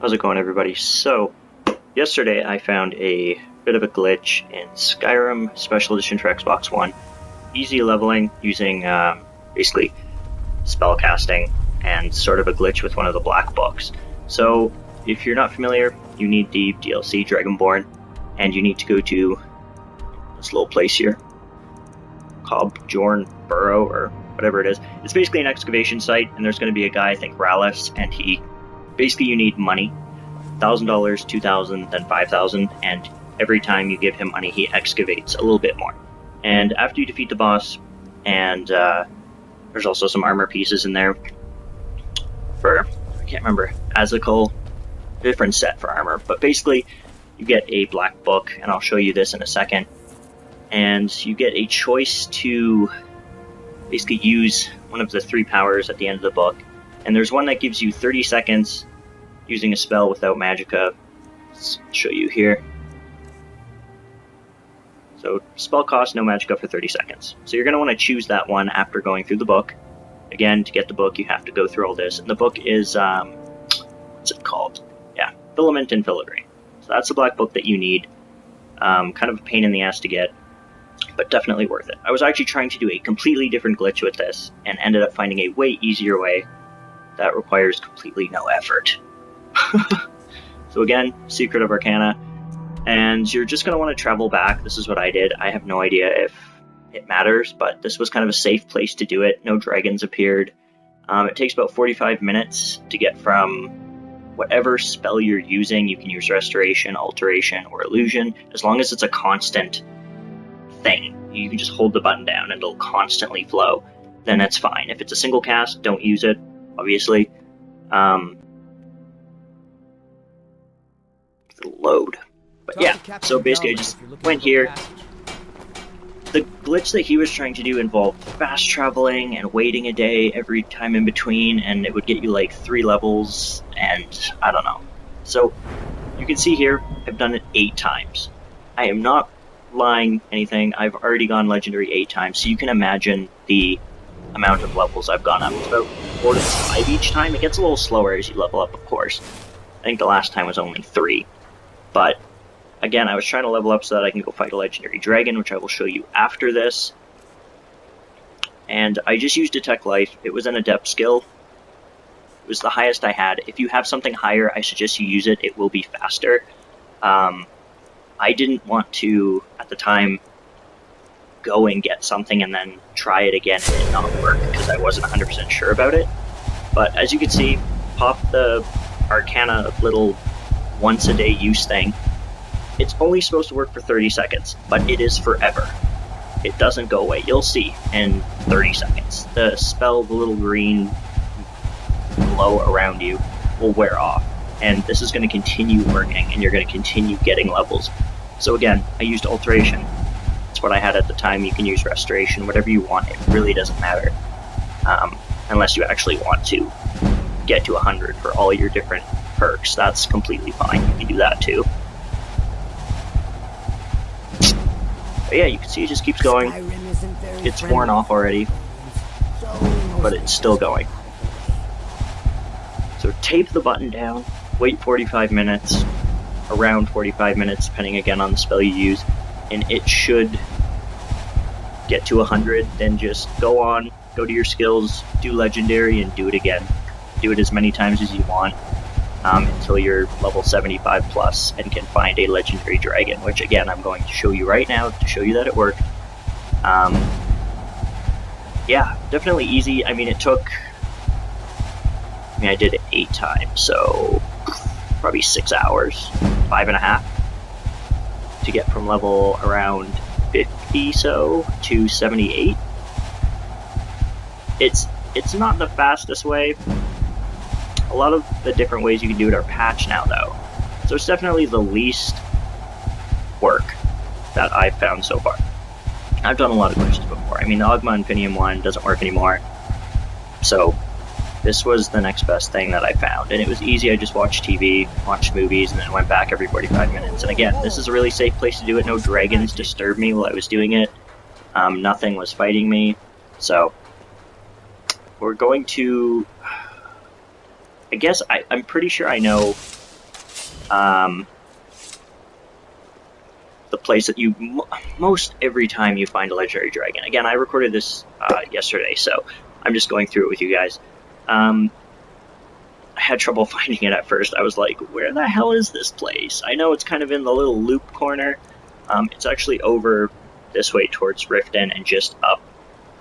How's it going, everybody? So, yesterday I found a bit of a glitch in Skyrim Special Edition for Xbox One. Easy leveling using basically spellcasting and sort of a glitch with one of the black books. So, if you're not familiar, you need the DLC Dragonborn, and you need to go to this little place here, Kolbjorn Burrow, or whatever it is. It's basically an excavation site, and there's going to be a guy, I think Rallis, and basically you need money. $1,000, $2,000, then $5,000, and every time you give him money, he excavates a little bit more. And after you defeat the boss, and there's also some armor pieces in there for, I can't remember, Azakel, different set for armor, but basically you get a black book, and I'll show you this in a second, and you get a choice to basically use one of the 3 powers at the end of the book, and there's one that gives you 30 seconds using a spell without Magicka. Let's show you here. So spell cost, no Magicka for 30 seconds. So you're going to want to choose that one after going through the book. Again, to get the book, you have to go through all this. And the book is, what's it called? Yeah, Filament and Filigree. So that's the black book that you need. Kind of a pain in the ass to get, but definitely worth it. I was actually trying to do a completely different glitch with this, and ended up finding a way easier way that requires completely no effort. So again, Secret of Arcana, and you're just going to want to travel back. This is what I did. I have no idea if it matters, but this was kind of a safe place to do it. No dragons appeared. It takes about 45 minutes to get from whatever spell you're using. You can use Restoration, Alteration, or Illusion, as long as it's a constant thing. You can just hold the button down and it'll constantly flow. Then that's fine. If it's a single cast, don't use it, obviously. Load. But yeah, so basically I just went here. The glitch that he was trying to do involved fast traveling and waiting a day every time in between, and it would get you like 3 levels, and I don't know. So you can see here, I've done it 8 times. I am not lying anything. I've already gone legendary 8 times, so you can imagine the amount of levels I've gone up. It's about 4 to 5 each time. It gets a little slower as you level up, of course. I think the last time was only 3. But, again, I was trying to level up so that I can go fight a legendary dragon, which I will show you after this. And I just used Detect Life. It was an adept skill. It was the highest I had. If you have something higher, I suggest you use it. It will be faster. I didn't want to, at the time, go and get something and then try it again and it not work, because I wasn't 100% sure about it. But as you can see, pop the Arcana little once-a-day use thing. It's only supposed to work for 30 seconds, but it is forever. It doesn't go away. You'll see in 30 seconds. The spell, the little green glow around you, will wear off. And this is going to continue working, and you're going to continue getting levels. So again, I used Alteration. That's what I had at the time. You can use Restoration, whatever you want. It really doesn't matter. Unless you actually want to get to 100 for all your different perks. That's completely fine. You can do that too. But yeah, you can see it just keeps going. It's worn off already, but it's still going. So tape the button down, wait 45 minutes, around 45 minutes, depending again on the spell you use, and it should get to 100. Then just go to your skills, do legendary, and do it again. Do it as many times as you want, until you're level 75 plus and can find a legendary dragon, which again I'm going to show you right now to show you that it worked. Yeah, definitely easy. I mean, I did it 8 times, so probably 6 hours, 5.5, to get from level around 50 to 78. It's not the fastest way. A lot of the different ways you can do it are patched now, though. So it's definitely the least work that I've found so far. I've done a lot of glitches before. I mean, the Ogma Infinium one doesn't work anymore. So this was the next best thing that I found. And it was easy. I just watched TV, watched movies, and then went back every 45 minutes. And again, this is a really safe place to do it. No dragons disturbed me while I was doing it. Nothing was fighting me. So we're going to... I guess I'm pretty sure I know the place that you most every time you find a legendary dragon. Again, I recorded this yesterday, so I'm just going through it with you guys. I had trouble finding it at first. I was like, where the hell is this place? I know it's kind of in the little loop corner. It's actually over this way towards Riften and just up.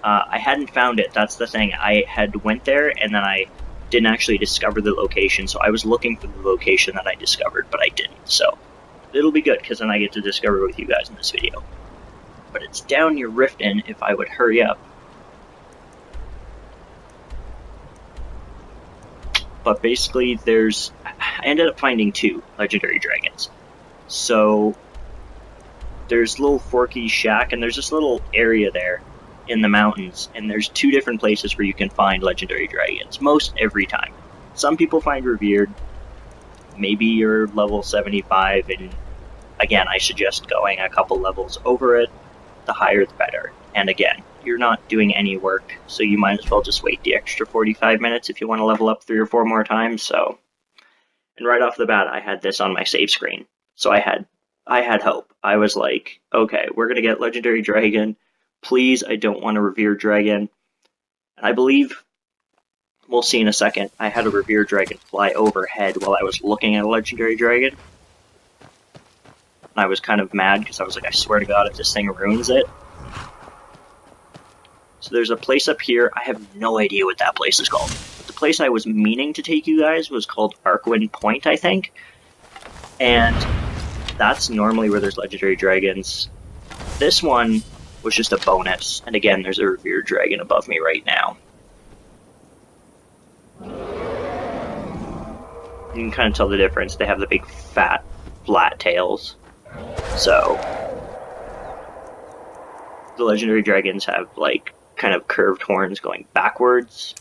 I hadn't found it, that's the thing. I had went there and then I didn't actually discover the location, so I was looking for the location that I discovered, but I didn't. So it'll be good, because then I get to discover it with you guys in this video. But it's down near Riften, if I would hurry up. But basically, I ended up finding 2 legendary dragons. So there's little Forky Shack, and there's this little area there in the mountains, and there's 2 different places where you can find legendary dragons, most every time. Some people find revered. Maybe you're level 75, and again, I suggest going a couple levels over it. The higher the better. And again, you're not doing any work, so you might as well just wait the extra 45 minutes if you want to level up 3 or 4 more times. So, and right off the bat, I had this on my save screen, so I had hope. I was like, okay, we're gonna get legendary dragon. Please, I don't want a revered dragon. And I believe, we'll see in a second, I had a revered dragon fly overhead while I was looking at a legendary dragon. And I was kind of mad because I was like, I swear to God, if this thing ruins it. So there's a place up here. I have no idea what that place is called. But the place I was meaning to take you guys was called Arcwind Point, I think. And that's normally where there's legendary dragons. This one was just a bonus. And again, there's a revered dragon above me right now. You can kind of tell the difference. They have the big, fat, flat tails. So, the legendary dragons have, like, kind of curved horns going backwards.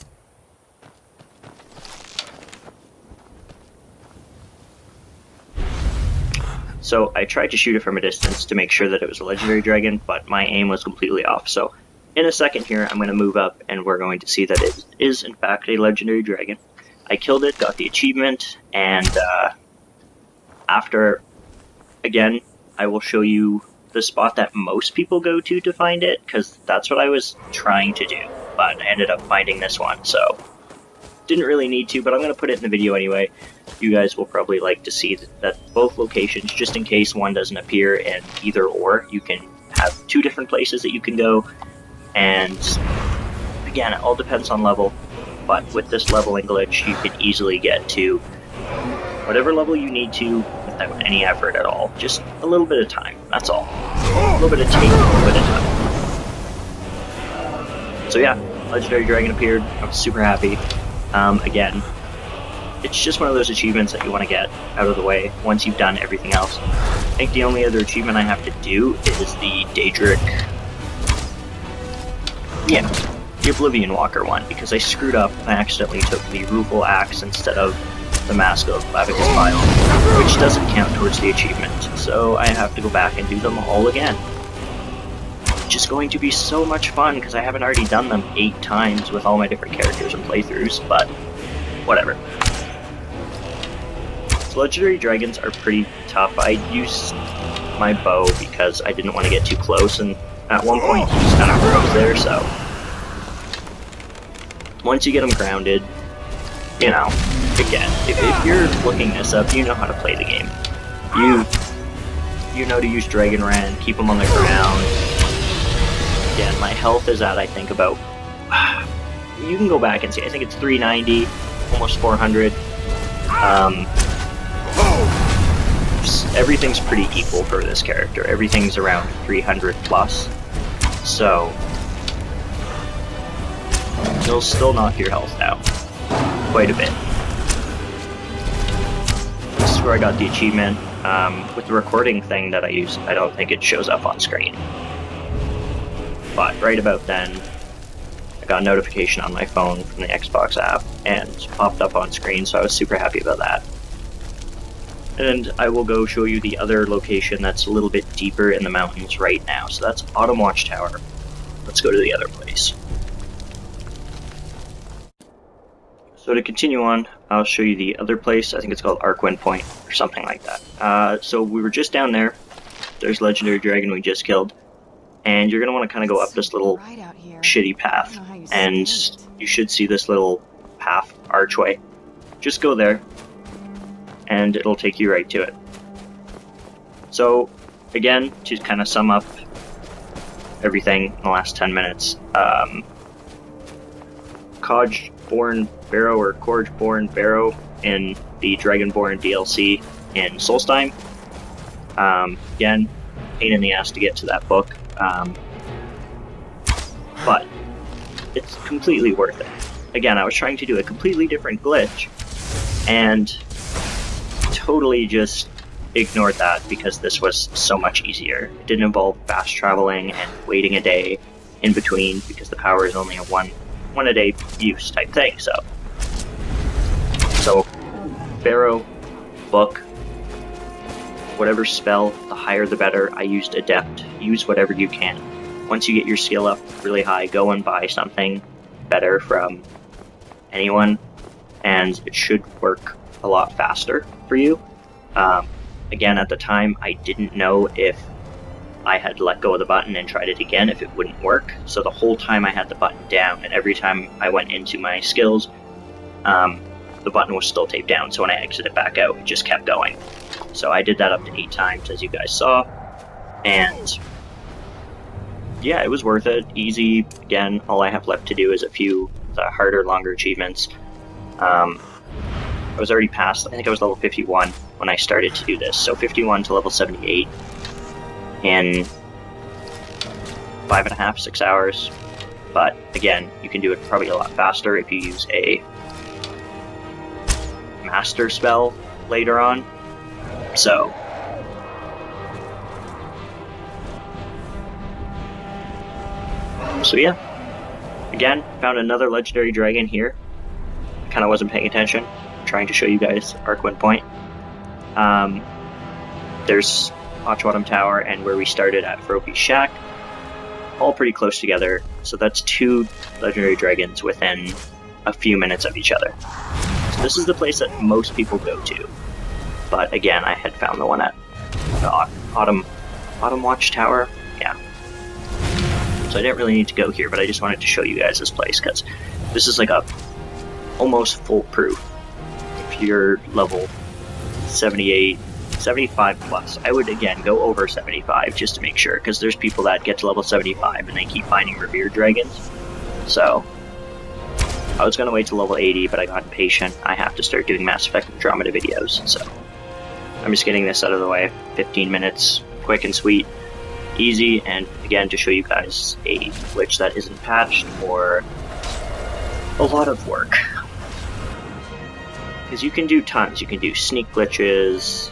So, I tried to shoot it from a distance to make sure that it was a legendary dragon, but my aim was completely off. So, in a second here, I'm going to move up, and we're going to see that it is, in fact, a legendary dragon. I killed it, got the achievement, and after, again, I will show you the spot that most people go to find it, because that's what I was trying to do, but I ended up finding this one, so didn't really need to, but I'm going to put it in the video anyway. You guys will probably like to see that both locations, just in case one doesn't appear in either or, you can have 2 different places that you can go, and again, it all depends on level, but with this leveling glitch, you can easily get to whatever level you need to without any effort at all. Just a little bit of time, that's all. A little bit of take, a little bit of time. So yeah, legendary dragon appeared. I was super happy. Again, it's just one of those achievements that you want to get out of the way once you've done everything else. I think the only other achievement I have to do is the Daedric... yeah, the Oblivion Walker one, because I screwed up and I accidentally took the Rueful Axe instead of the Mask of Lavicus Vile, which doesn't count towards the achievement, so I have to go back and do them all again. Which is going to be so much fun, because I haven't already done them 8 times with all my different characters and playthroughs, but whatever. So legendary dragons are pretty tough. I used my bow because I didn't want to get too close, and at one point he just kind of froze there, so once you get them grounded, you know, again, if you're looking this up, you know how to play the game. You know to use Dragon Ran, keep them on the ground. Again, my health is at, I think, about... you can go back and see, I think it's 390, almost 400. Everything's pretty equal for this character. Everything's around 300 plus. So, you'll still knock your health down quite a bit. This is where I got the achievement. With the recording thing that I use, I don't think it shows up on screen. But right about then, I got a notification on my phone from the Xbox app, and it popped up on screen, so I was super happy about that. And I will go show you the other location that's a little bit deeper in the mountains right now. So that's Autumn Watchtower. Let's go to the other place. So to continue on, I'll show you the other place. I think it's called Arcwind Point or something like that. So we were just down there. There's Legendary Dragon we just killed. And you're going to want to kind of go up this little shitty path. And you should see this little path archway. Just go there. And it'll take you right to it. So, again, to kind of sum up everything in the last 10 minutes. Kolbjorn Barrow or Kolbjorn Barrow in the Dragonborn DLC in Solstheim. Again, pain in the ass to get to that book. But it's completely worth it. Again, I was trying to do a completely different glitch and totally just ignored that because this was so much easier. It didn't involve fast traveling and waiting a day in between because the power is only a one a day use type thing. So Barrow, book, whatever spell, the higher the better. I used Adept. Use whatever you can. Once you get your skill up really high, go and buy something better from anyone, and it should work a lot faster for you. Again, at the time, I didn't know if I had let go of the button and tried it again, if it wouldn't work. So the whole time I had the button down, and every time I went into my skills, the button was still taped down. So when I exited back out, it just kept going. So I did that up to 8 times, as you guys saw. And yeah, it was worth it. Easy. Again, all I have left to do is a few harder, longer achievements. I was already past, I think I was level 51 when I started to do this. So 51 to level 78 in 5.5, 6 hours. But again, you can do it probably a lot faster if you use a master spell later on. So yeah, again, found another legendary dragon here. I kind of wasn't paying attention, trying to show you guys Arcwind Point. There's Arcana Tower and where we started at Frope's Shack, all pretty close together. So that's 2 legendary dragons within a few minutes of each other. So this is the place that most people go to. But again, I had found the one at the Autumn Watch Tower. Yeah. So I didn't really need to go here, but I just wanted to show you guys this place because this is like a almost foolproof. If you're level 78, 75 plus, I would again go over 75 just to make sure, because there's people that get to level 75 and they keep finding revered dragons. So I was gonna wait till level 80, but I got impatient. I have to start doing Mass Effect Andromeda videos, so I'm just getting this out of the way. 15 minutes, quick and sweet. Easy, and again, to show you guys a glitch that isn't patched or a lot of work. Because you can do tons. You can do sneak glitches.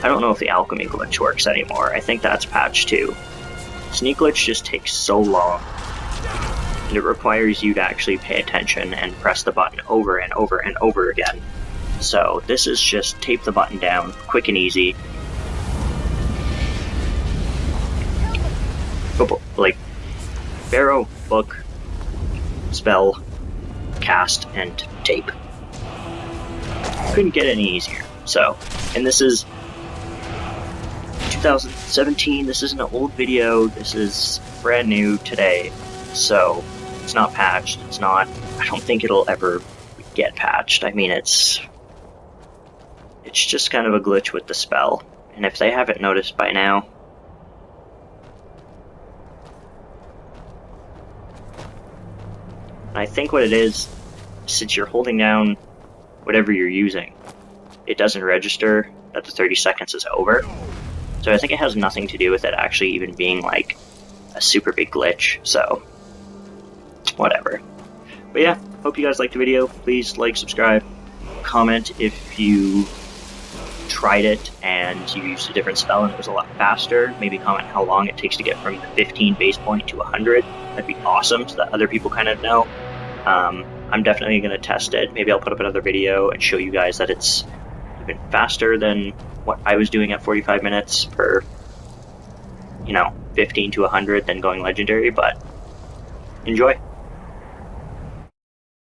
I don't know if the alchemy glitch works anymore. I think that's patched too. Sneak glitch just takes so long, and it requires you to actually pay attention and press the button over and over and over again. So this is just tape the button down, quick and easy. Like Barrow, book, spell, cast, and tape. Couldn't get any easier. So, and this is 2017. This isn't an old video. This is brand new today. So it's not patched. It's not. I don't think it'll ever get patched. I mean, it's just kind of a glitch with the spell. And if they haven't noticed by now, I think what it is, since you're holding down whatever you're using, it doesn't register that the 30 seconds is over. So I think it has nothing to do with it actually even being like a super big glitch, so whatever. But yeah, hope you guys liked the video. Please like, subscribe, comment if you tried it and you used a different spell and it was a lot faster. Maybe comment how long it takes to get from the 15 base point to 100. That'd be awesome so that other people kind of know. I'm definitely going to test it. Maybe I'll put up another video and show you guys that it's even faster than what I was doing at 45 minutes per, 15 to 100 than going legendary, but enjoy.